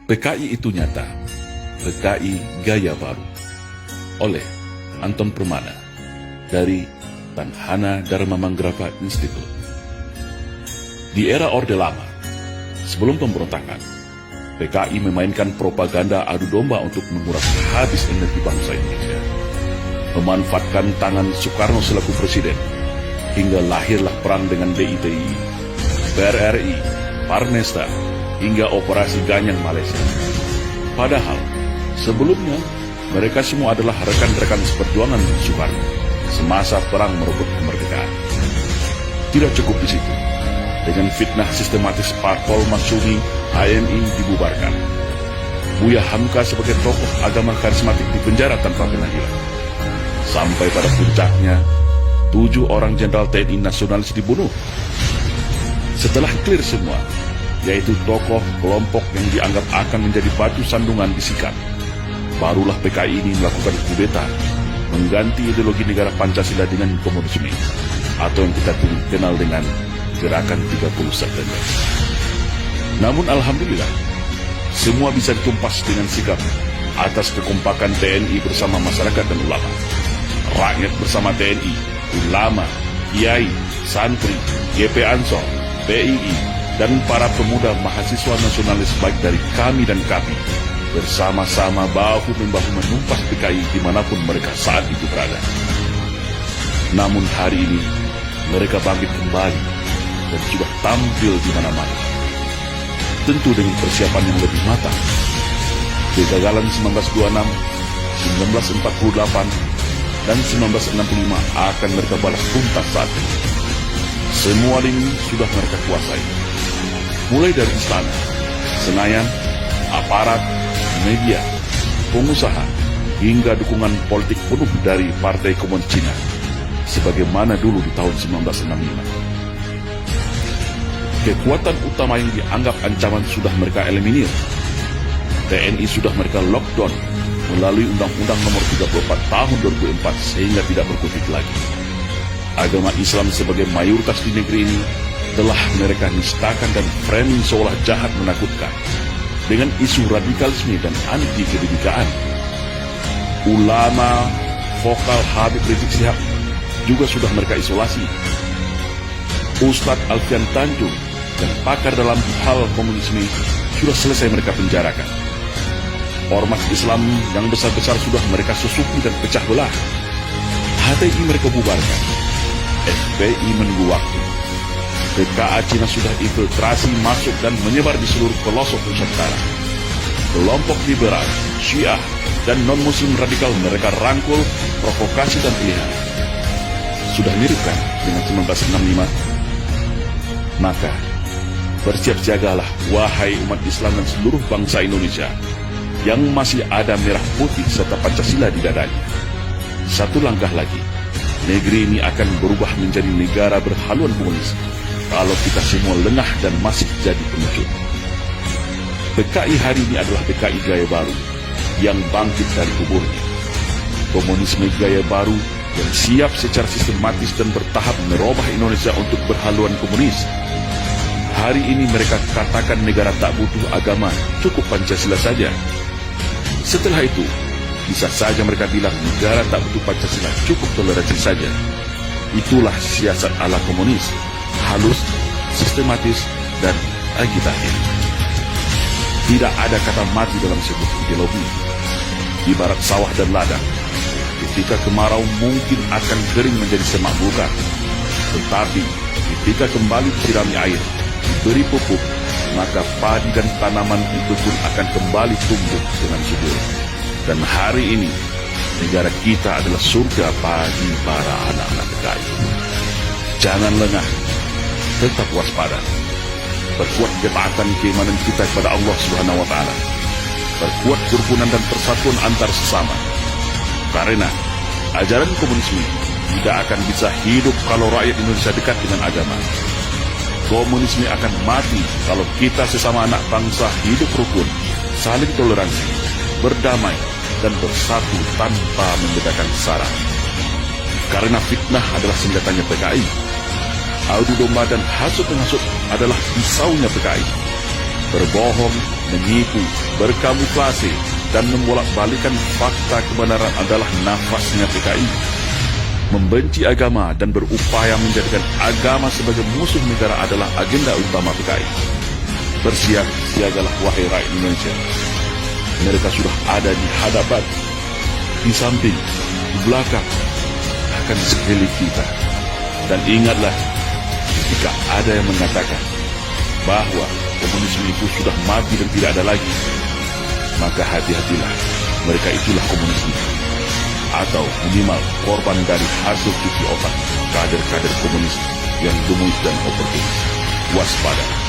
PKI itu nyata, PKI Gaya Baru, oleh Anton Permana dari Tanhana Dharma Manggrava Institute. Di era Orde Lama, sebelum pemberontakan, PKI memainkan propaganda adu domba untuk menguras habis energi bangsa Indonesia, memanfaatkan tangan Soekarno selaku presiden, hingga lahirlah perang dengan DITI, PRRI, Parnesta, hingga operasi Ganyang Malaysia. Padahal, sebelumnya, mereka semua adalah rekan-rekan seperjuangan Soekarno semasa perang merebut kemerdekaan. Tidak cukup di situ. Dengan fitnah sistematis Parpol Masyumi, HMI dibubarkan. Buya Hamka sebagai tokoh agama karismatik dipenjara tanpa pengadilan. Sampai pada puncaknya, 7 orang jenderal TNI nasionalis dibunuh. Setelah clear semua, yaitu tokoh kelompok yang dianggap akan menjadi batu sandungan disikat, barulah PKI ini melakukan kudeta, mengganti ideologi negara Pancasila dengan komunisme, atau yang kita kenal dengan Gerakan 30 September. Namun alhamdulillah, semua bisa ditumpas dengan sikap atas kekompakan TNI bersama masyarakat dan ulama. Rakyat bersama TNI, ulama, kiai, santri, GP Ansor, PII, dan para pemuda mahasiswa nasionalis baik dari kami dan kami bersama-sama bahu-membahu menumpas PKI dimanapun mereka saat itu berada. Namun hari ini mereka bangkit kembali dan sudah tampil di mana-mana, tentu dengan persiapan yang lebih matang. Kegagalan 1926, 1948, dan 1965 akan mereka balas tuntas saat ini. Semua ini sudah mereka kuasai, mulai dari istana, Senayan, aparat, media, pengusaha, hingga dukungan politik penuh dari Partai Komunis Cina, sebagaimana dulu di tahun 1965. Kekuatan utama yang dianggap ancaman sudah mereka eliminir. TNI sudah mereka lockdown melalui Undang-Undang Nomor 34 Tahun 2004 sehingga tidak berkutik lagi. Agama Islam sebagai mayoritas di negeri ini telah mereka nistakan dan framing seolah jahat menakutkan dengan isu radikalisme dan anti kebinekaan. Ulama vokal Habib Rizik Syihab juga sudah mereka isolasi. Ustadz Alfian Tanjung dan pakar dalam hal komunisme sudah selesai mereka penjarakan. Ormas Islam yang besar-besar sudah mereka susupi dan pecah belah. HTI mereka bubarkan. FPI menunggu waktu. PKA Cina sudah infiltrasi masuk dan menyebar di seluruh pelosok Nusantara. Kelompok liberal, Syiah, dan non-muslim radikal mereka rangkul, provokasi dan pilihan. Sudah mirip kan dengan 1965? Maka, bersiap-siagalah wahai umat Islam dan seluruh bangsa Indonesia yang masih ada merah putih serta Pancasila di dadanya. Satu langkah lagi, negeri ini akan berubah menjadi negara berhaluan komunis kalau kita semua lengah dan masih jadi pengecut. PKI hari ini adalah PKI Gaya Baru yang bangkit dari kuburnya. Komunisme Gaya Baru yang siap secara sistematis dan bertahap merubah Indonesia untuk berhaluan komunis. Hari ini mereka katakan negara tak butuh agama, cukup Pancasila saja. Setelah itu, bisa saja mereka bilang negara tak butuh Pancasila, cukup toleransi saja. Itulah siasat ala komunis, halus, sistematis, dan agitatif. Tidak ada kata mati dalam sebuah ideologi. Ibarat sawah dan ladang, ketika kemarau mungkin akan kering menjadi semak belukar. Tetapi ketika kembali disirami air, diberi pupuk, maka padi dan tanaman itu pun akan kembali tumbuh dengan subur. Dan hari ini, negara kita adalah surga bagi para anak-anak PKI. Jangan lengah, tetap waspada. Perkuat ketaatan keimanan kita kepada Allah Subhanahu wa Ta'ala. Perkuat kerukunan dan persatuan antar sesama. Karena ajaran komunisme tidak akan bisa hidup kalau rakyat Indonesia dekat dengan agama. Komunisme akan mati kalau kita sesama anak bangsa hidup rukun, saling toleransi, berdamai, dan bersatu tanpa membedakan sara. Karena fitnah adalah senjatanya PKI. Adu domba dan hasut-menghasut adalah pisaunya PKI. berbohong, menipu, berkamuflase, dan membolak-balikan fakta kebenaran adalah nafasnya PKI. Membenci agama dan berupaya menjadikan agama sebagai musuh negara adalah agenda utama PKI. Bersiap siagalah wahai rakyat Indonesia. Mereka sudah ada di hadapan, di samping, di belakang, bahkan di sekeliling kita. Dan ingatlah, jika ada yang mengatakan bahwa komunisme itu sudah mati dan tidak ada lagi, maka hati-hatilah, mereka itulah komunisme, atau minimal korban dari hasil cuci otak kader-kader komunis yang gemus dan oportunis. Waspada.